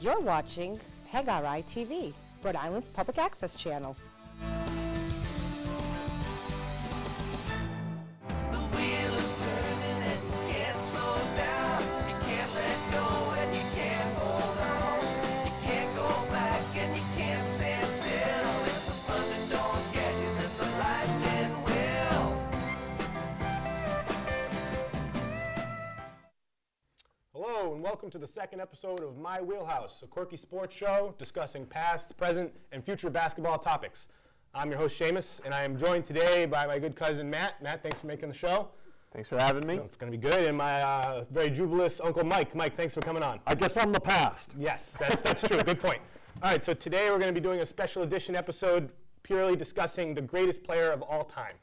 You're watching PEGRI TV, Rhode Island's public access channel. The wheel is turning and you can't slow down. You can't let go and you can't hold on. You can't go back and you can't stand still. If the thunder don't get you, then the lightning will. Hello and welcome to the second episode of My Wheelhouse, a quirky sports show discussing past, present, and future basketball topics. I'm your host, Sheamus, and I am joined today by my good cousin, Matt. Matt, thanks for making the show. Thanks for having me. It's going to be good. And my very jubilous Uncle Mike. Mike, thanks for coming on. I guess I'm the past. Yes, that's true. Good point. All right, so today we're going to be doing a special edition episode purely discussing the greatest player of all time.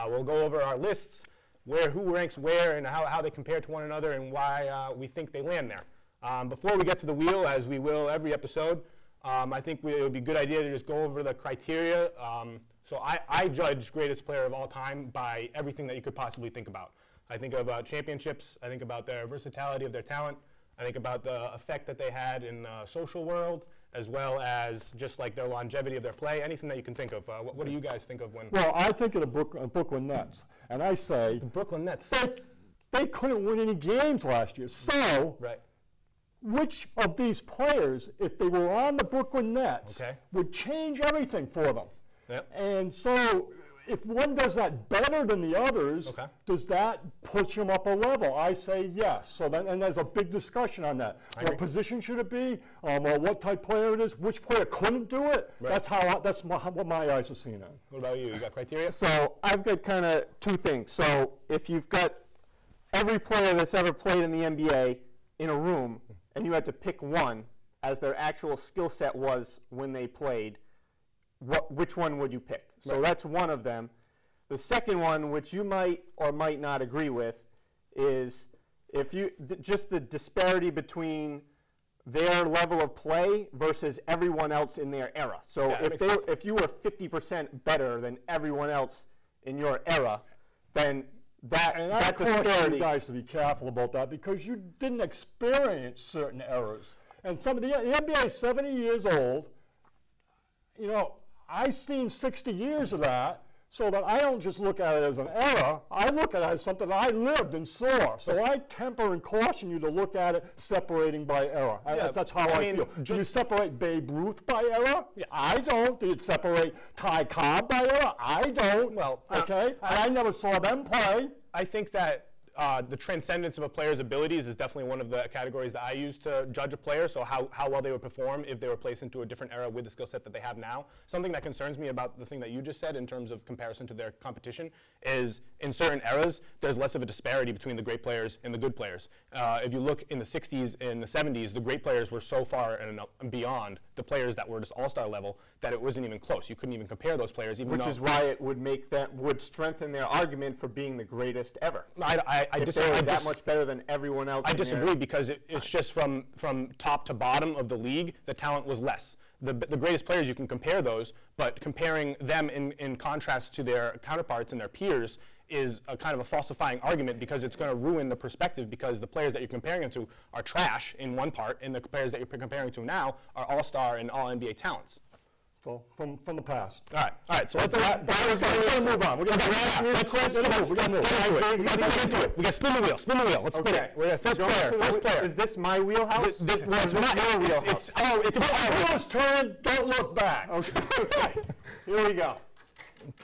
We'll go over our lists, who ranks where, and how they compare to one another, and why we think they land there. Before we get to the wheel, as we will every episode, I think it would be a good idea to just go over the criteria. So I judge greatest player of all time by everything that you could possibly think about. I think of championships. I think about their versatility of their talent. I think about the effect that they had in the social world, as well as just like their longevity of their play. Anything that you can think of. What do you guys think of when? Well, I think of the Brooklyn Nets, and I say The Brooklyn Nets. they couldn't win any games last year. So, Right. which of these players, if they were on the Brooklyn Nets, Okay. would change everything for them? Yep. And so, if one does that better than the others, Okay. does that push them up a level? I say yes. So then, and there's a big discussion on that. I agree. What position should it be? Or what type player it is? Which player couldn't do it? Right. That's what my eyes are seeing it. What about you? You got criteria? So I've got kind of two things. So if you've got every player that's ever played in the NBA in a room, and you had to pick one as their actual skill set was when they played, which one would you pick? So Right. that's one of them. The second one, which you might or might not agree with, is if you just the disparity between their level of play versus everyone else in their era. So Yeah, that makes sense. if you were 50% better than everyone else in your era, then And I that caution disparity. you guys to be careful about that because you didn't experience certain errors. And some of the NBA is 70 years old. You know, I've seen 60 years of that, so that I don't just look at it as an error. I look at it as something I lived and saw. So I temper and caution you to look at it separating by error. Yeah, That's how I I mean, feel. Do you separate Babe Ruth by error? I don't. Do you separate Ty Cobb by error? I don't. Well, okay? And I never saw them play. I think that the transcendence of a player's abilities is definitely one of the categories that I use to judge a player, so how well they would perform if they were placed into a different era with the skill set that they have now. Something that concerns me about the thing that you just said in terms of comparison to their competition is in certain eras, there's less of a disparity between the great players and the good players. If you look in the 60s and the 70s, the great players were so far and beyond the players that were just all-star level that it wasn't even close. You couldn't even compare those players. Even Which though is why it would strengthen their argument for being the greatest ever. I If disagree. they were that much better than everyone else. I in their- disagree because it's just from top to bottom of the league, the talent was less. The greatest players, you can compare those, but comparing them in contrast to their counterparts and their peers is a kind of a falsifying argument because it's going to ruin the perspective because the players that you're comparing them to are trash in one part, and the players that you're comparing to now are all-star and all-NBA talents. So from the past. All right. So let's We're gonna move on. We're gonna Let's get into it. We got spin the wheel. Spin the wheel. Let's spin it. We're at first player. Is this my wheelhouse? Well, it's not your wheelhouse? it could be Wheels turn, don't look back. Okay. Here we go.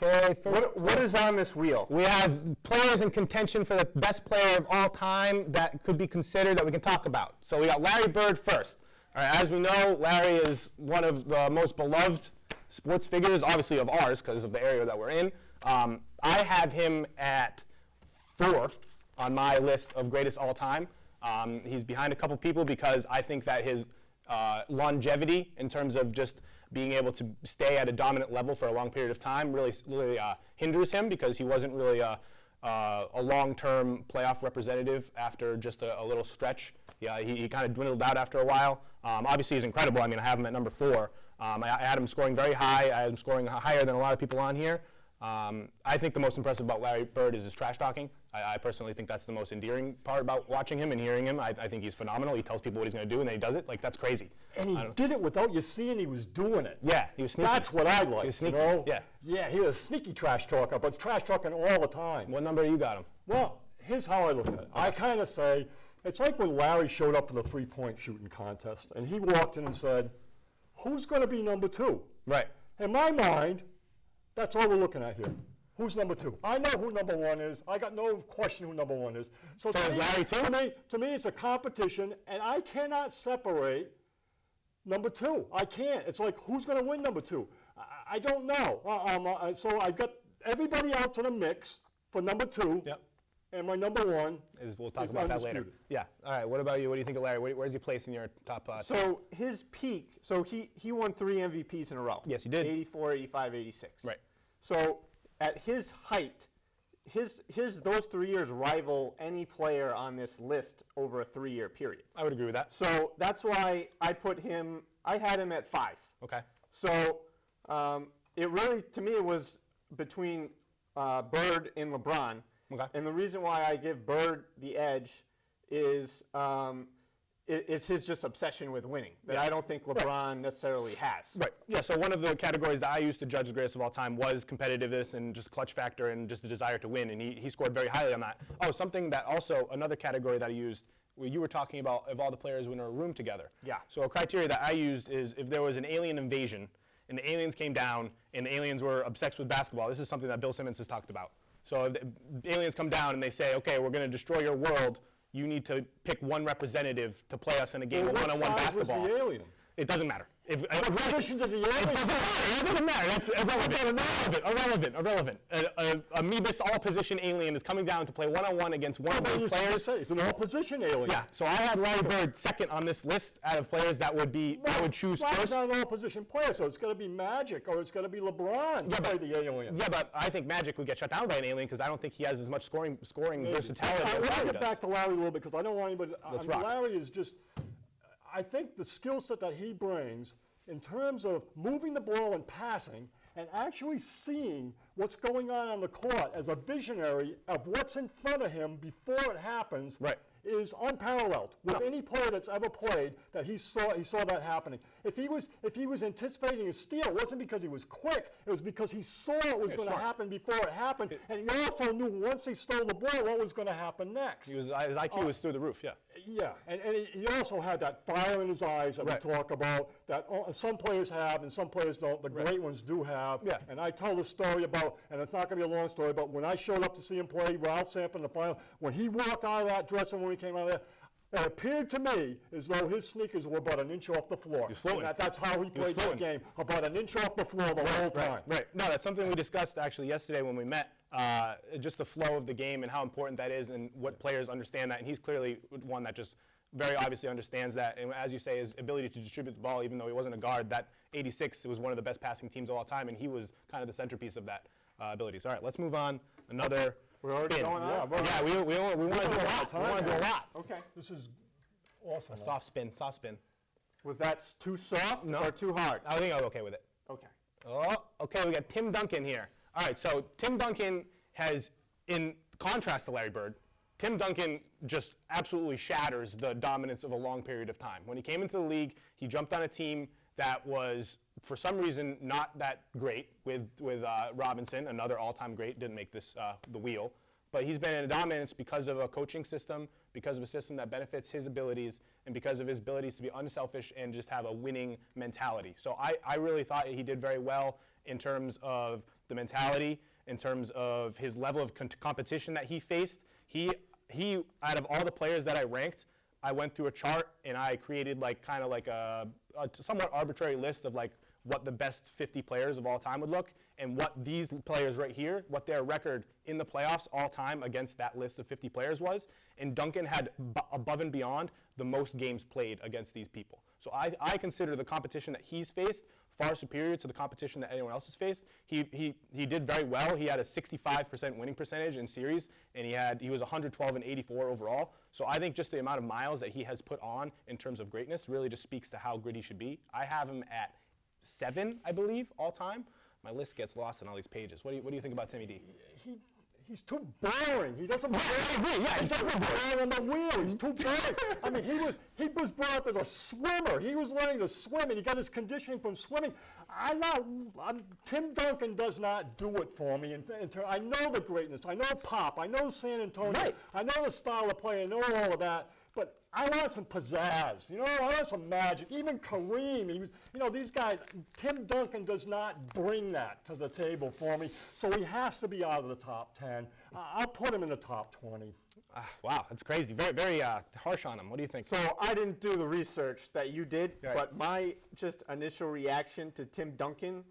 Okay. What is on this wheel? We have players in contention for the best player of all time that could be considered that we can talk about. So we got Larry Bird first. All right, as we know, Larry is one of the most beloved sports figures, obviously of ours because of the area that we're in. I have him at 4 on my list of greatest all time. He's behind a couple people because I think that his longevity in terms of just being able to stay at a dominant level for a long period of time really hinders him because he wasn't really a long-term playoff representative after just a little stretch. Yeah, he kind of dwindled out after a while. Obviously, he's incredible. I mean, I have him at number 4. I had him scoring very high. I had him scoring higher than a lot of people on here. I think the most impressive about Larry Bird is his trash talking. I personally think that's the most endearing part about watching him and hearing him. I think he's phenomenal. He tells people what he's going to do, and then he does it. Like, that's crazy. And he did it without you seeing he was doing it. Yeah, he was sneaky. That's what I like. He was sneaky. You know? Yeah. Yeah, he was a sneaky trash talker, but trash talking all the time. What number you got him? Well, here's how I look at it. I kind of say, it's like when Larry showed up for the three-point shooting contest, and he walked in and said, who's going to be number 2? Right. In my mind, that's all we're looking at here. Who's number 2? I know who number 1 is. I got no question who number 1 is. So is Larry too? To me, it's a competition, and I cannot separate number 2. I can't. It's like, who's going to win number 2? I don't know. So I got everybody else in a mix for number 2. Yep. And my number 1 We'll talk is about that later. undisputed. Yeah. All right. What about you? What do you think of Larry? Where's he placed in your top 10? So his peak, so he won 3 MVPs in a row. Yes, he did. 84, 85, 86. Right. So at his height, those 3 years rival any player on this list over a 3-year period. I would agree with that. So that's why I had him at 5. Okay. So it really, to me, it was between Bird and LeBron. Okay. And the reason why I give Bird the edge is his just obsession with winning that I don't think LeBron necessarily has. Right. Yeah. So one of the categories that I used to judge the greatest of all time was competitiveness and just clutch factor and just the desire to win, and he scored very highly on that. Oh, something that also another category that I used. Where you were talking about if all the players were in a room together. Yeah. So a criteria that I used is if there was an alien invasion and the aliens came down and the aliens were obsessed with basketball. This is something that Bill Simmons has talked about. So if the aliens come down and they say, okay, we're going to destroy your world, you need to pick one representative to play us in a game of one-on-one basketball. Was the alien? It doesn't matter. What position did the alien? It doesn't matter. That's irrelevant. Amoebus all-position alien is coming down to play one-on-one against one of those players. It's an all-position alien. Yeah. So I had Larry Bird second on this list out of players that would choose Larry's first. not an all-position player, so it's going to be Magic or it's going to be LeBron to play the alien. Yeah, but I think Magic would get shut down by an alien because I don't think he has as much scoring versatility I as want to Larry get does. back to Larry a little bit because I don't want anybody. Let's rock. Larry is just. I think the skill set that he brings in terms of moving the ball and passing and actually seeing what's going on the court as a visionary of what's in front of him before it happens is unparalleled with any player that's ever played. That he saw that happening. If he was anticipating a steal, it wasn't because he was quick. It was because he saw it was going to happen before it happened, and he also knew once he stole the ball what was going to happen next. His IQ was through the roof. Yeah. Yeah, and he also had that fire in his eyes that we talk about that some players have and some players don't. The great ones do have. Yeah. And I tell the story about, and it's not going to be a long story, but when I showed up to see him play Ralph Sampson in the final, when he walked out of that dressing room, when he came out of there, it appeared to me as though his sneakers were about an inch off the floor. He was fluent. And that's how he played that game, about an inch off the floor the whole time. Right. No, that's something we discussed actually yesterday when we met. Just the flow of the game and how important that is and what players understand that. And he's clearly one that just very obviously understands that. And as you say, his ability to distribute the ball, even though he wasn't a guard, that 86, it was one of the best passing teams of all time, and he was kind of the centerpiece of that ability. So, all right, let's move on. Another spin. going on? Yeah, we want to do a lot. We want to do a lot. Okay. This is awesome. A soft spin. Was that too soft or too hard? I think I'm okay with it. Okay. Oh, okay, we got Tim Duncan here. All right, so Tim Duncan has, in contrast to Larry Bird, Tim Duncan just absolutely shatters the dominance of a long period of time. When he came into the league, he jumped on a team that was, for some reason, not that great with Robinson, another all-time great, didn't make this the wheel. But he's been in a dominance because of a coaching system, because of a system that benefits his abilities, and because of his abilities to be unselfish and just have a winning mentality. So I really thought he did very well in terms of the mentality, in terms of his level of competition that he faced. He, out of all the players that I ranked, I went through a chart and I created kind of like a somewhat arbitrary list of like what the best 50 players of all time would look, and what these players right here, what their record in the playoffs all time against that list of 50 players was. And Duncan had above and beyond the most games played against these people. So I consider the competition that he's faced far superior to the competition that anyone else has faced. He did very well. He had a 65% winning percentage in series, and he was 112 and 84 overall. So I think just the amount of miles that he has put on in terms of greatness really just speaks to how good he should be. I have him at 7, I believe, all time. my list gets lost in all these pages. What do you think about Timmy D? He's too boring. He doesn't. Yeah, he's too boring on the wheel. He's too boring. I mean, he was brought up as a swimmer. He was learning to swim, and he got his conditioning from swimming. Tim Duncan does not do it for me. I know the greatness. I know Pop. I know San Antonio. Right. I know the style of play. I know all of that. But I want some pizzazz. I want some magic. Even Kareem. These guys. Tim Duncan does not bring that to the table for me. So he has to be out of the top 10. I'll put him in the top 20. Wow, that's crazy. Very, very harsh on him. What do you think? So I didn't do the research that you did, Right. but my just initial reaction to Tim Duncan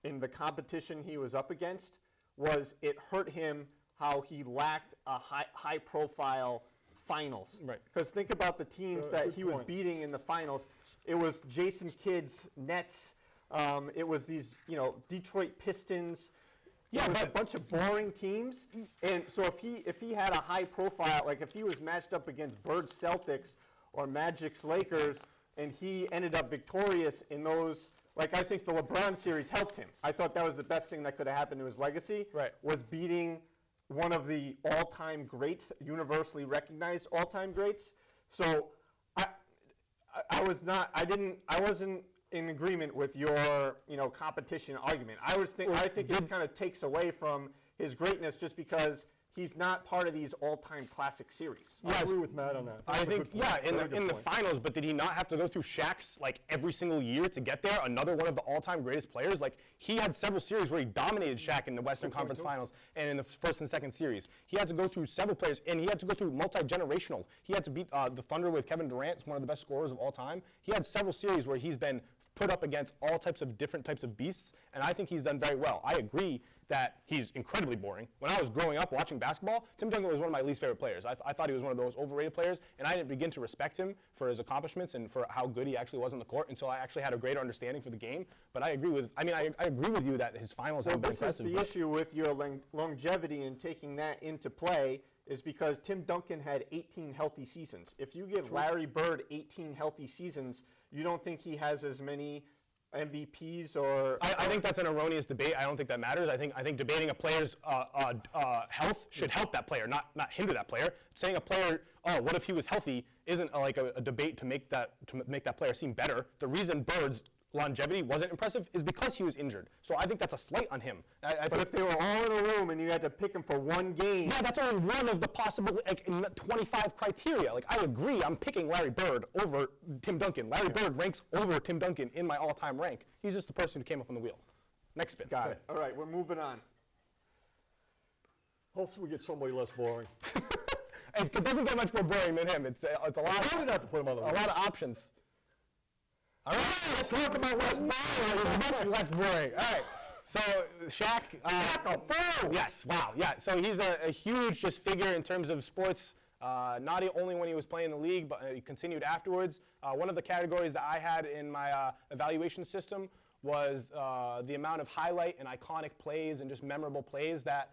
in the competition he was up against was it hurt him how he lacked a high-profile finals. Right. Because think about the teams that good he was point. beating in the finals. It was Jason Kidd's Nets. It was these, Detroit Pistons. Yeah, it was a but- bunch of boring teams. And so if he had a high profile, like if he was matched up against Bird Celtics or Magic's Lakers, and he ended up victorious in those, like I think the LeBron series helped him. I thought that was the best thing that could have happened to his legacy. Right. Was beating one of the all-time greats, universally recognized all-time greats. So I wasn't in agreement with your, competition argument. I think it kind of takes away from his greatness just because he's not part of these all-time classic series. I agree with Matt on that. I That's a think, good point. Very good in the point. finals, but did he not have to go through Shaq's every single year to get there? Another one of the all-time greatest players. He had several series where he dominated Shaq in the Western Conference Finals and in the first and second series. He had to go through several players, and he had to go through multi-generational. He had to beat the Thunder with Kevin Durant, one of the best scorers of all time. He had several series where he's been put up against all different types of beasts, and I think he's done very well. I agree that he's incredibly boring. When I was growing up watching basketball, Tim Duncan was one of my least favorite players. I thought he was one of the most overrated players, and I didn't begin to respect him for his accomplishments and for how good he actually was on the court until I actually had a greater understanding for the game. But I agree with you that his finals have been This is impressive. the issue with your longevity in taking that into play is because Tim Duncan had 18 healthy seasons. If you give Larry Bird 18 healthy seasons, you don't think he has as many MVPs or? I think that's an erroneous debate. I don't think that matters. I think debating a player's health should help that player, not hinder that player. Saying a player, what if he was healthy, isn't a debate to make that player seem better. The reason Bird's longevity wasn't impressive is because he was injured. So I think that's a slight on him. But if they were all in a room and you had to pick him for one game. Yeah, that's only one of the possible 25 criteria. I agree, I'm picking Larry Bird over Tim Duncan. Larry Bird ranks over Tim Duncan in my all-time rank. He's just the person who came up on the wheel. Next spin. Got it. All right, we're moving on. Hopefully we get somebody less boring. It doesn't get much more boring than him. It's a lot. I would have to put him on the A list. lot of options. All right, let's talk about less boring. It's much less boring. All right. So Shaq. Yes. Wow. Yeah. So he's a huge just figure in terms of sports. Not only when he was playing the league, but he continued afterwards. One of the categories that I had in my evaluation system was the amount of highlight and iconic plays and just memorable plays that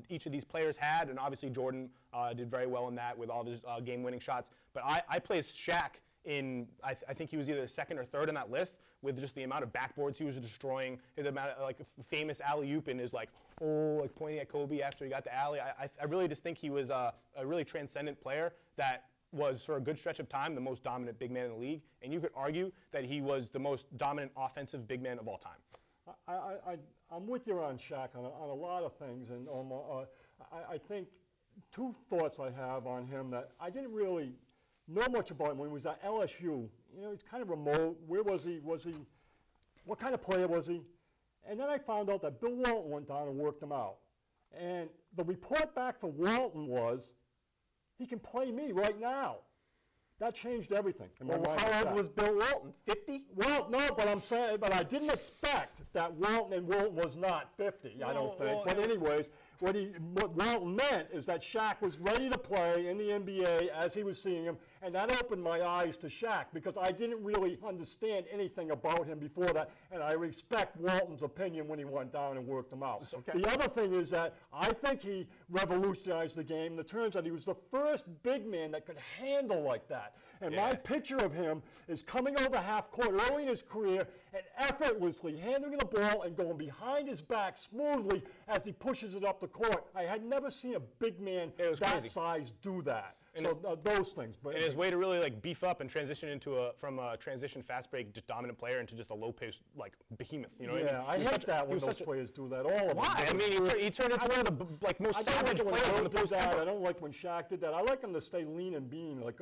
each of these players had. And obviously Jordan did very well in that with all of his game-winning shots. But I placed Shaq in, I think he was either second or third on that list with just the amount of backboards he was destroying, the amount of famous alley-oop and is pointing at Kobe after he got the alley. I really just think he was a really transcendent player that was, for a good stretch of time, the most dominant big man in the league. And you could argue that he was the most dominant offensive big man of all time. I'm with you on Shaq on a lot of things, and I think two thoughts I have on him that I didn't really know much about him when he was at LSU. He's kind of remote. Where was he? What kind of player was he? And then I found out that Bill Walton went down and worked him out. And the report back from Walton was, he can play me right now. That changed everything. Well, how old was Bill Walton? 50? Well, no, but I didn't expect that Walton was not 50, I don't think. But anyways, what Walton meant is that Shaq was ready to play in the NBA as he was seeing him, and that opened my eyes to Shaq because I didn't really understand anything about him before that, and I respect Walton's opinion when he went down and worked him out. Okay. The other thing is that I think he revolutionized the game in the terms that he was the first big man that could handle like that. And my picture of him is coming over half court early in his career and effortlessly handling the ball and going behind his back smoothly as he pushes it up the court. I had never seen a big man that crazy. size do that. And So those things. But And his way to really like beef up and transition into from a transition fast break just dominant player into just a low pace like behemoth. You know what I mean? yeah, I He was hate such a- that he when was those such a- players do that. All of them. Why? I mean, he turned into one of the like most I don't savage like it when players in Bill the did post that. I ever. don't like when Shaq did that. I like him to stay lean and mean, like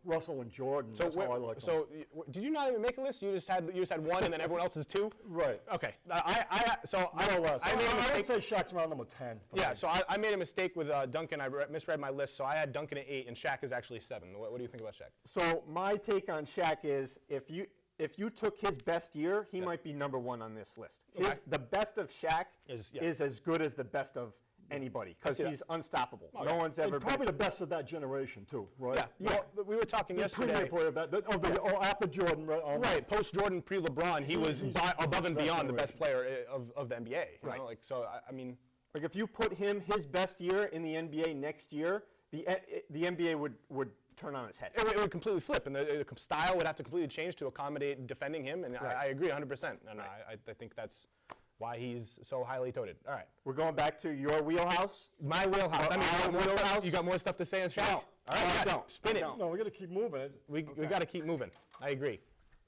Russell and Jordan. So, That's how I like him. so did you not even make a list? You just had one, and then everyone else is two. Right. Okay. More or less. I made a I mistake. would say Shaq's around number 10. for Yeah. me. So I made a mistake with Duncan. I misread my list. So I had Duncan at 8, and Shaq is actually 7. What do you think about Shaq? So my take on Shaq is if you took his best year, he might be number 1 on this list. Okay. The best of Shaq Is as good as the best of anybody because see that. he's unstoppable. Oh, no yeah. one's And ever probably been. the best of that generation, too, right? Yeah. Well, we were talking The yesterday. premier player after Jordan. Right, post Jordan, pre LeBron, he was he's above and best beyond the best generation. player of the NBA. You Right. know? Like so, I mean, Like if you put his best year in the NBA next year, the NBA would turn on its head. it would completely flip, and the style would have to completely change to accommodate defending him. And I agree 100%. And I think that's why he's so highly touted. All right, We're going back to your wheelhouse. my wheelhouse. I mean, Our you got more stuff- wheelhouse? you got more stuff to say on Shaq? No. All right, I yes, don't. spin I it. don't. No, we got to keep moving. We got to keep moving. I agree.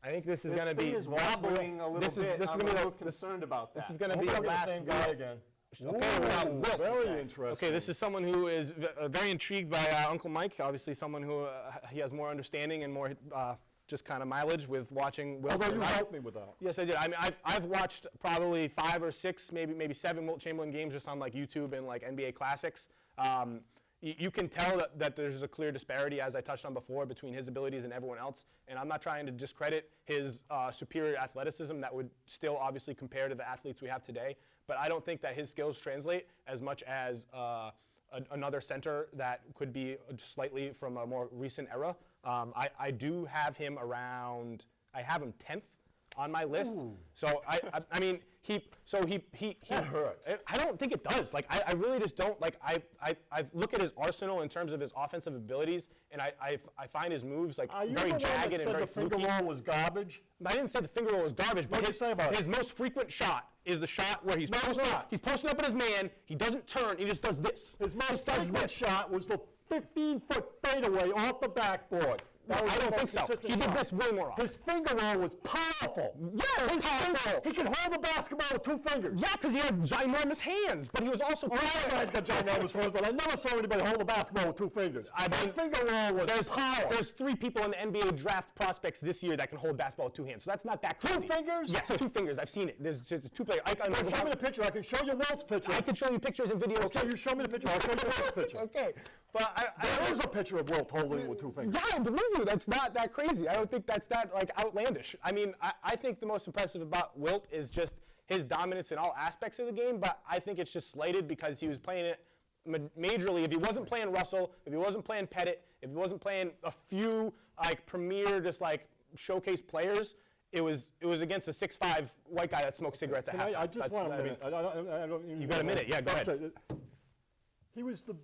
I think this is going to be. Thing is wobbling a little this is- bit. this is I'm gonna a be little the- this- concerned about that. This is going to Hope be we the don't get last the same guy again. Okay, we got Ooh, Wilt. very interesting. Okay, this is someone who is very intrigued by Uncle Mike. Obviously, someone who he has more understanding and more just kind of mileage with watching Wilt. Although you I- helped me with that. Yes, I did. I mean, I've watched probably 5 or 6, maybe 7 Wilt Chamberlain games just on like YouTube and like NBA classics. You can tell that there's a clear disparity, as I touched on before, between his abilities and everyone else. And I'm not trying to discredit his superior athleticism that would still obviously compare to the athletes we have today. But I don't think that his skills translate as much as another center that could be just slightly from a more recent era. I do have him around. I have him 10th on my list. So I mean he That hurts. I don't think it does. Like I really just don't like. I look at his arsenal in terms of his offensive abilities, and I find his moves like Are you very the one that jagged and said very the finger fluky. roll was garbage? I didn't say the finger roll was garbage, but What'd you say about it? his most frequent shot is the shot where he's No, it's posting not. up. He's posting up with his man. He doesn't turn. He just does this. His most Just does frequent this. shot was the 15-foot fadeaway off the backboard. That was I the don't most think so. consistent He did shot. this way more often. His finger roll was powerful. Yeah, his powerful. He could hold the basketball with 2 fingers. Yeah, because he had ginormous hands, but he was also. All right, guys got ginormous hands, but I never saw anybody hold the basketball with 2 fingers. His finger roll was power. There's 3 people in the NBA draft prospects this year that can hold basketball with 2 hands. So that's not that crazy. fingers? Yes, 2 fingers. I've seen it. There's just 2 players. Show me the picture. I can show you Wilt's picture. I can show you pictures and videos. Okay, you show me the picture. I'll show you Wilt's picture. Okay, but There is a picture of Wilt holding it with 2 fingers. Yeah, I believe you. That's not that crazy. I don't think that's that like outlandish. I mean, I think the most impressive about Wilt is just his dominance in all aspects of the game, but I think it's just slighted because he was playing it majorly. If he wasn't playing Russell, if he wasn't playing Pettit, if he wasn't playing a few like premier just like showcase players, it was against a 6'5" white guy that smoked cigarettes at Can halftime. I just want a minute. I don't even You got a minute. Yeah, go ahead. He was the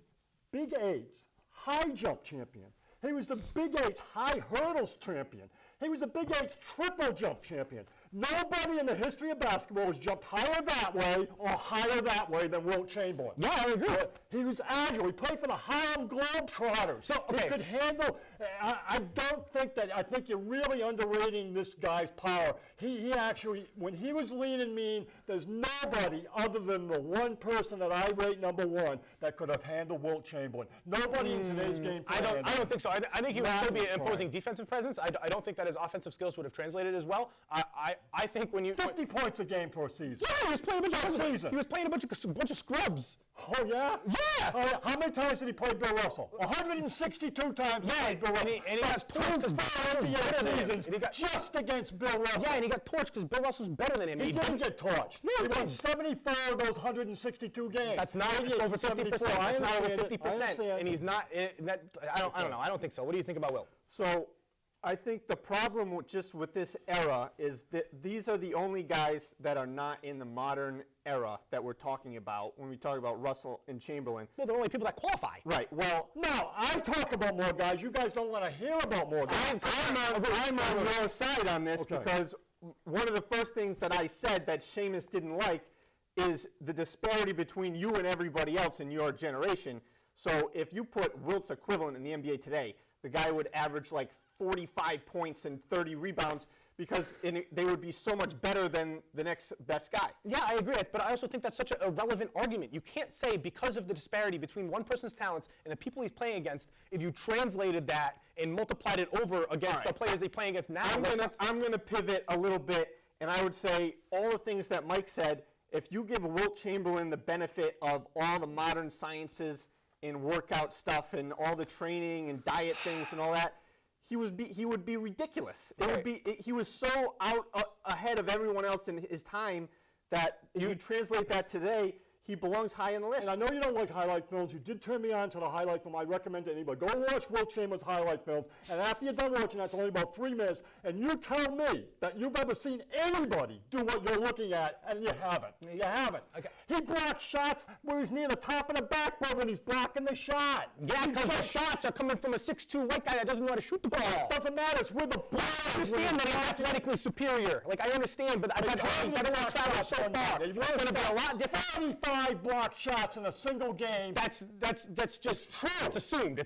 Big 8's high jump champion. He was the Big 8's high hurdles champion. He was the Big 8's triple jump champion. Nobody in the history of basketball has jumped higher that way or higher that way than Wilt Chamberlain. Yeah, I agree. He was agile. He played for the Harlem Globetrotters. So, He okay. could handle. I don't think that. I think you're really underrating this guy's power. He actually, when he was lean and mean, there's nobody other than the one person that I rate number 1 that could have handled Wilt Chamberlain. Nobody in today's game. I don't think so. I think he would Not still be an fine. imposing defensive presence. I don't think that his offensive skills would have translated as well. I think when you 50 points a game for a season. yeah, he was playing a bunch of season. He was playing a bunch of scrubs. Oh, yeah? Yeah. Oh, yeah. How many times did he play Bill Russell? 162 times he played Bill Russell. and he got torched because Bill Russell's better than him. seasons And he got, just against Bill Russell. yeah, and he got torched because Bill Russell's better than him. He didn't get torched. No, he he won didn't. 74 of those 162 games. That's not 88 over to 50%. 74. I That's not over understand it. I 50%. understand. And he's not. I don't know. I don't think so. What do you think about Wilt? So I think the problem with this era is that these are the only guys that are not in the modern era that we're talking about when we talk about Russell and Chamberlain. Well, they're only people that qualify. Right. Well, No, I talk about more guys. You guys don't want to hear about more guys. I'm on your side on this Okay. because one of the first things that I said that Sheamus didn't like is the disparity between you and everybody else in your generation. So if you put Wilt's equivalent in the NBA today, the guy would average like 45 points and 30 rebounds because they would be so much better than the next best guy. Yeah, I agree, but I also think that's such an irrelevant argument. You can't say because of the disparity between one person's talents and the people he's playing against, if you translated that and multiplied it over against the players they play against now. I'm going to pivot a little bit, and I would say all the things that Mike said, if you give Wilt Chamberlain the benefit of all the modern sciences and workout stuff and all the training and diet things and all that, he would be ridiculous. He was so ahead of everyone else in his time that if you translate that today, he belongs high on the list. And I know you don't like highlight films. You did turn me on to the highlight film. I recommend to anybody. Go watch Wilt Chamberlain's highlight films. And after you're done watching that, it's only about 3 minutes. And you tell me that you've ever seen anybody do what you're looking at, and you haven't. You haven't. Okay. He blocks shots where he's near the top of the backboard when he's blocking the shot. Yeah, because the shots are coming from a 6'2" white guy that doesn't know how to shoot the ball. Doesn't matter. It's with the ball. I understand that he's athletically superior. Like, I understand, but I don't want to travel so far. It's going to be a lot different. 35 block shots in a single game. That's just true. It's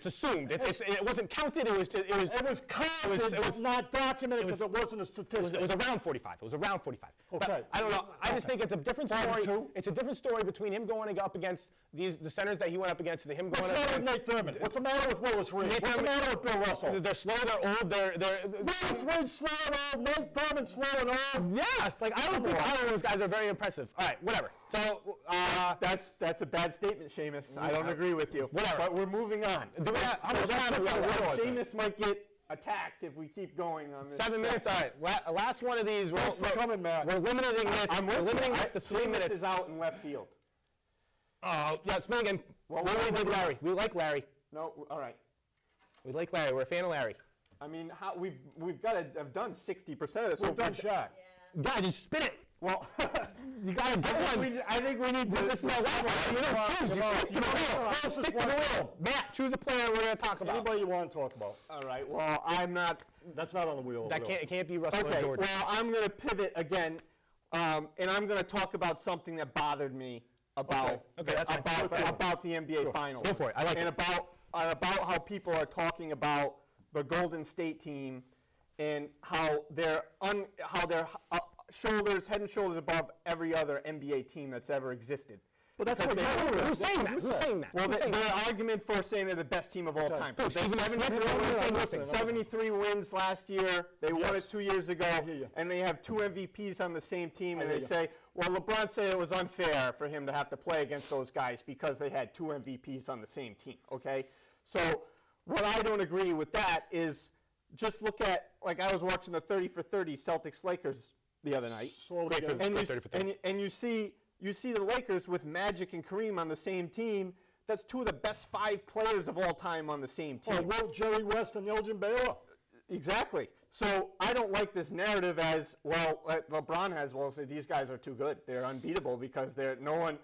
assumed. It wasn't counted. It was counted, but not documented because it wasn't a statistic. It was around 45. It was around 45. Okay. But I don't know. I just think it's a different story. 42. It's a different story between him going up against the centers that he went up against, him going What's the up matter with against. Nate Thurman? What's the matter with Willis Reed? What's the matter with Bill Russell? They're slow. They're old. Willis Reed slow and old. Nate Thurman slow and old. Yeah. Like, I don't think either of those guys are very impressive. All right. Whatever. So that's a bad statement, Seamus. I don't agree with you. Whatever. But we're moving on. do we have, how much time do we have? Seamus might get attacked if we keep going on this. 7 minutes. All right. Last one of these. Thanks for coming, Matt. We're limiting this. We're limiting this to 3 Seamus minutes. is out in left field. Yeah, it's me again. Well, we really like Larry. We like Larry. No, all right. We like Larry. We're a fan of Larry. I mean, we've got to have done 60% of this. We've done Shaq. God, just spit it. Well, You got to get one. I think we need to. This is our last one. You don't choose. You stick to the wheel. Stick to the wheel. Matt, choose a player we're going to talk about. Anybody you want to talk about. All right. Well, I'm not. That's not on the wheel. It can't be Russell or Okay. Jordan. Well, I'm going to pivot again, and I'm going to talk about something that bothered me about Okay, that's fine. about the NBA Finals. Go for it. I like and it. about how people are talking about the Golden State team and how they're head and shoulders above every other NBA team that's ever existed. But that's what Who's saying that? Who's saying that? Well, Who's saying their that? argument for saying they're the best team of all time. Bruce, They even if 73 wins last year. They won it 2 years ago, hear you. and they have 2 MVPs on the same team. And hear they you. say, well, LeBron said it was unfair for him to have to play against those guys because they had 2 MVPs on the same team. Okay, so what I don't agree with that is just look at, like, I was watching the 30 for 30 Celtics Lakers the other night. Great for And 30 for 30. and you see the Lakers with Magic and Kareem on the same team. That's 2 of the best 5 players of all time on the same team. Or Wilt, Jerry West, and Elgin Baylor. Exactly. So I don't like this narrative as, well, LeBron has, well, so these guys are too good. They're unbeatable because no one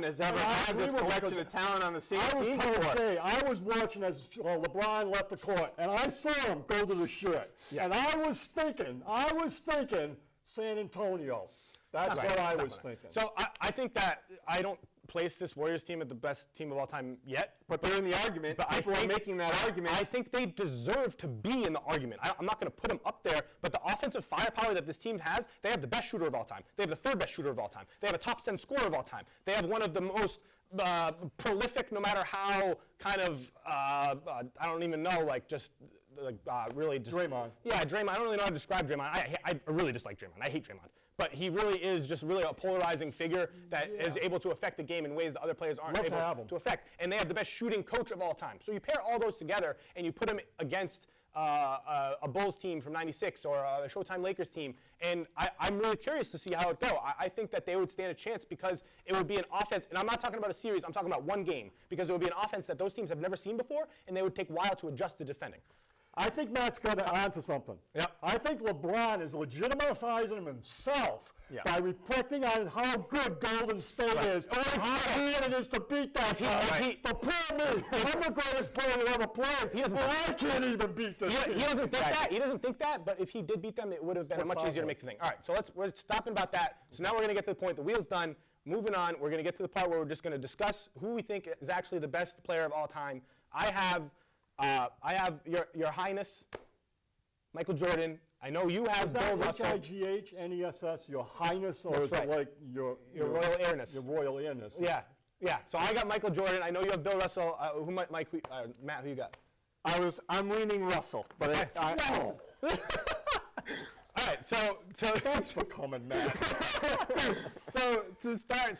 has ever I had agree this with you collection because of talent on the same I was team told before. today, I was watching as LeBron left the court, and I saw him go to the shirt. And I was thinking, San Antonio. That's what I was thinking. So I think that I don't place this Warriors team at the best team of all time yet. But they're in the argument. But People are making that argument. I think they deserve to be in the argument. I'm not going to put them up there, but the offensive firepower that this team has, they have the best shooter of all time. They have the 3rd best shooter of all time. They have a top 10 scorer of all time. They have one of the most prolific, no matter how kind of, I don't even know, really just. Draymond. Yeah, Draymond. I don't really know how to describe Draymond. I really dislike Draymond. I hate Draymond. But he really is just really a polarizing figure that is able to affect the game in ways that other players aren't Love to have able him. to affect. And they have the best shooting coach of all time. So you pair all those together and you put them against a Bulls team from '96 or a Showtime Lakers team. And I'm really curious to see how it go. I think that they would stand a chance because it would be an offense. And I'm not talking about a series. I'm talking about one game. Because it would be an offense that those teams have never seen before, and they would take a while to adjust to defending. I think Matt's got onto something. Yep. I think LeBron is legitimizing himself by reflecting on how good Golden State is, how hard it is to beat that guy. For poor me, I'm the greatest player that ever played, I can't even beat this team. He doesn't think that. He doesn't think that. But if he did beat them, it would have been much easier to make the thing. All right. So we're stopping about that. So now we're going to get to the point. The wheel's done. Moving on. We're going to get to the part where we're just going to discuss who we think is actually the best player of all time. I have your Highness, Michael Jordan. I know you have Bill Russell. H-I-G-H-N-E-S-S, your Highness, or is it like your Royal Airness? Your Royal Airness. Yeah. So I got Michael Jordan. I know you have Bill Russell. Matt, who you got? I'm leaning Russell, but No. All right, so Thanks for coming, Matt. so to start,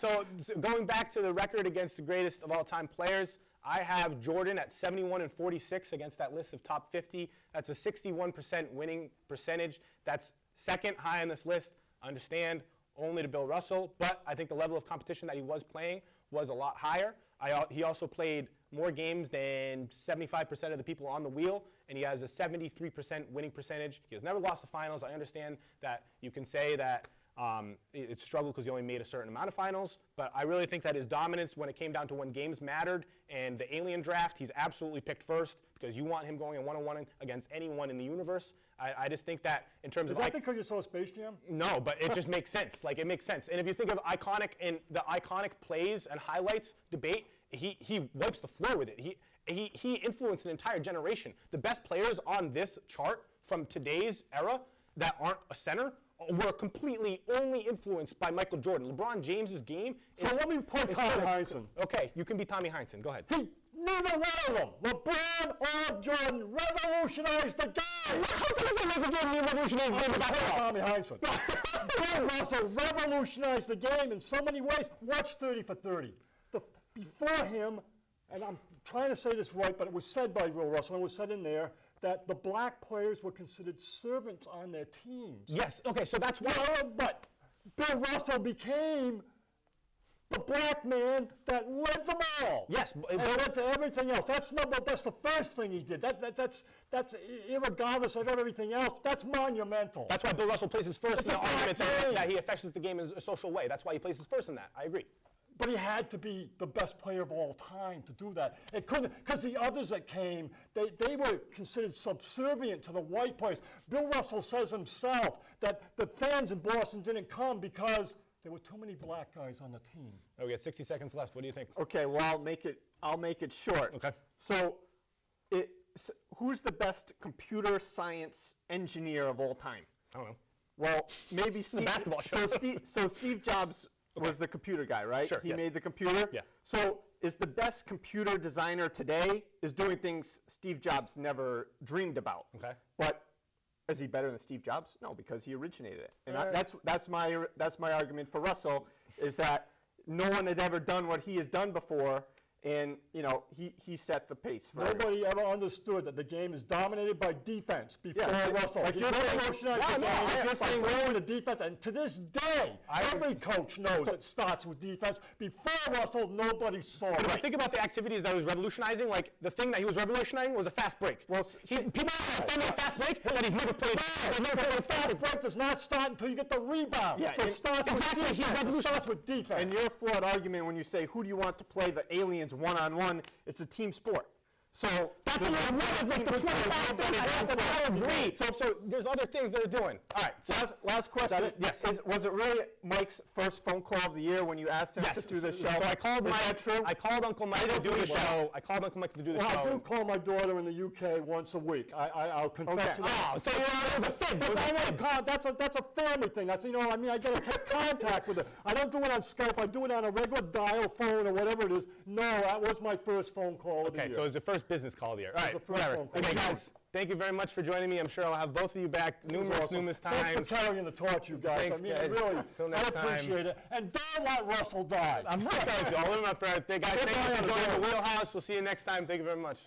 going back to the record against the greatest of all time players, I have Jordan at 71-46 against that list of top 50. That's a 61% winning percentage. That's second high on this list. Understand, only to Bill Russell, but I think the level of competition that he was playing was a lot higher. He also played more games than 75% of the people on the wheel, and he has a 73% winning percentage. He has never lost the finals. I understand that you can say that it struggled because he only made a certain amount of finals, but I really think that his dominance when it came down to when games mattered and the alien draft, he's absolutely picked first because you want him going in one-on-one against anyone in the universe. I just think that in terms of... Is that because you saw Space Jam? No, but it just makes sense. Like, it makes sense. And if you think of iconic and the iconic plays and highlights debate, he wipes the floor with it. He influenced an entire generation. The best players on this chart from today's era that aren't a center were completely only influenced by Michael Jordan. LeBron James's game is... So let me point Tommy Heinsohn. Okay, you can be Tommy Heinsohn. Go ahead. Neither one of them, LeBron or Jordan, revolutionized the game. How can I say Michael Jordan revolutionized the game of basketball? Tommy Heinsohn. Bill Russell revolutionized the game in so many ways. Watch 30 for 30. Before him, and I'm trying to say this right, but it was said by Bill Russell, and it was said in there, that the black players were considered servants on their teams. Yes, okay, so that's why... But Bill Russell became the black man that led them all. Yes, and led to everything else. That's the first thing he did. That's irregardless of everything else. That's monumental. That's why Bill Russell places first in the argument that he affects the game in a social way. That's why he places first in that. I agree. But he had to be the best player of all time to do that. It couldn't, because the others that came, they were considered subservient to the white players. Bill Russell says himself that the fans in Boston didn't come because there were too many black guys on the team. Oh, we got 60 seconds left. What do you think? Okay, well, I'll make it short. Okay. So, who's the best computer science engineer of all time? I don't know. Well, maybe Steve. basketball show. So Steve Jobs was the computer guy, right? Sure, he yes. made the computer. Yeah. So is the best computer designer today is doing things Steve Jobs never dreamed about. Okay. But is he better than Steve Jobs? No, because he originated it. And Right. that's my argument for Russell, is that no one had ever done what he has done before. And, he set the pace for Nobody ever understood that the game is dominated by defense before Russell. like He you're saying- revolutionized the Yeah, no, game you're by saying- growing the defense. And to this day, every coach knows it starts with defense. Before Russell, nobody saw But if you it. think about the activities that he was revolutionizing, like the thing that he was revolutionizing was a fast break. Well, people are defending a fast break that he's never played. He's never played a fast Fast break does not start until you get the rebound. Yeah, so it and- starts exactly, with he defense. It revolutionized- starts with defense. And your flawed argument when you say, who do you want to play the aliens one-on-one? It's a team sport. So That's what I agree. So there's other things they're doing. All right. last question. Yes. Was it really Mike's first phone call of the year when you asked him to do the show? So I called Is Mike. that true? I called Uncle Mike to do the show. I called Uncle Mike to do the Well, I do show. call my daughter in the UK once a week. I'll confess to that. Oh, so it was a fib. It was a fib. That's a family thing. That's, I got to take contact with her. I don't do it on Skype. I do it on a regular dial phone or whatever it is. No, that was my first phone call of the Okay, year. so it's the first business call of the year. All right, the first whatever. phone call. Okay, guys, thank you very much for joining me. I'm sure I'll have both of you back numerous Thanks times. for carrying the torch, you guys. Thanks, guys. Really, Till I next time. appreciate it. And don't let Russell die. I'm not going to. I'll live my prayer. Guys, thank you for joining the Wheelhouse. We'll see you next time. Thank you very much.